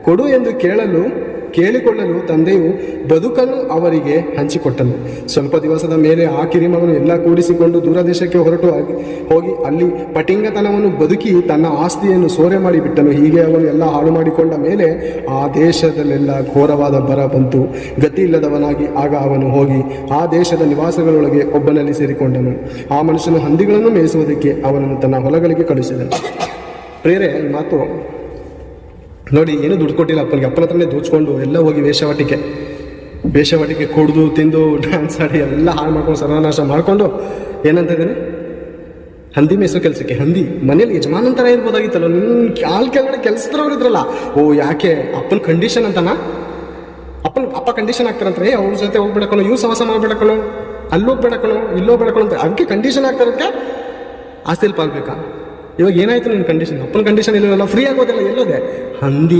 ಕೊಡು ಎಂದು ಕೇಳಿಕೊಳ್ಳಲು ತಂದೆಯು ಬದುಕನ್ನು ಅವರಿಗೆ ಹಂಚಿಕೊಟ್ಟನು. ಸ್ವಲ್ಪ ದಿವಸದ ಮೇಲೆ ಆ ಕಿರಿಮಗನು ಎಲ್ಲ ಕೂಡಿಸಿಕೊಂಡು ದೂರದೇಶಕ್ಕೆ ಹೋಗಿ ಅಲ್ಲಿ ಪಟಿಂಗತನವನ್ನು ಬದುಕಿ ತನ್ನ ಆಸ್ತಿಯನ್ನು ಸೂರೆ ಮಾಡಿಬಿಟ್ಟನು. ಹೀಗೆ ಅವನು ಎಲ್ಲ ಹಾಳು ಮಾಡಿಕೊಂಡ ಮೇಲೆ ಆ ದೇಶದಲ್ಲೆಲ್ಲ ಘೋರವಾದ ಬರ ಬಂತು. ಗತಿ ಇಲ್ಲದವನಾಗಿ ಆಗ ಅವನು ಹೋಗಿ ಆ ದೇಶದ ನಿವಾಸಗಳೊಳಗೆ ಒಬ್ಬನಲ್ಲಿ ಸೇರಿಕೊಂಡನು. ಆ ಮನುಷ್ಯನು ಹಂದಿಗಳನ್ನು ಮೇಯಿಸುವುದಕ್ಕೆ ಅವನನ್ನು ತನ್ನ ಹೊಲಗಳಿಗೆ ಕಳುಹಿಸಿದನು. ಪ್ರೇರೆ ಮಾತು ನೋಡಿ, ಏನು ದುಡ್ಡು ಕೊಟ್ಟಿಲ್ಲ ಅಪ್ಪನಿಗೆ. ಅಪ್ಪನ ಹತ್ರನೇ ದೋಚ್ಕೊಂಡು ಎಲ್ಲ ಹೋಗಿ ವೇಷವಾಟಿಕೆ ಕುಡಿದು ತಿಂದು ಡ್ಯಾನ್ಸ್ ಆಡಿ ಎಲ್ಲ ಹಾಳು ಮಾಡ್ಕೊಂಡು ಸರ್ವನಾಶ ಮಾಡಿಕೊಂಡು ಏನಂತ ಇದ್ದಾನೆ, ಹಂದಿ ಮೇಯಿಸೋ ಕೆಲಸಕ್ಕೆ. ಹಂದಿ ಮನೇಲಿ ಯಜಮಾನನ ಥರ ಇರ್ಬೋದಾಗಿತ್ತಲ್ಲ, ನಿನ್ನ ಕೆಳಗಡೆ ಕೆಲಸದವ್ರು ಇದ್ರಲ್ಲ. ಓ ಯಾಕೆ ಅಪ್ಪನ ಕಂಡೀಷನ್ ಅಂತನಾ? ಅಪ್ಪ ಕಂಡೀಷನ್ ಆಗ್ತಾರಂತಾರೆ, ಅವ್ರ ಜೊತೆ ಹೋಗ್ಬಿಡಕಣೋ, ಇವ್ರು ಸವಾಸ ಮಾಡ್ಬಿಡಕಣೋ, ಅಲ್ಲೋಗ್ಬಿಡಕಣೋ, ಇಲ್ಲೋಗ್ಬಿಡಕಣೋ ಅಂತ. ಅದಕ್ಕೆ ಕಂಡೀಷನ್ ಆಗ್ತಾರಕ್ಕೆ ಆಸ್ತಿಲಿ ಪಾಲ್ಬೇಕಾ? ಇವಾಗ ಏನಾಯ್ತು ನಿನ್ನ ಕಂಡೀಷನ್? ಅಪ್ಪನ ಕಂಡೀಷನ್ ಇಲ್ಲವಲ್ಲ, ಫ್ರೀ ಆಗೋದಿಲ್ಲ. ಎಲ್ಲೋದೆ ಹಂದಿ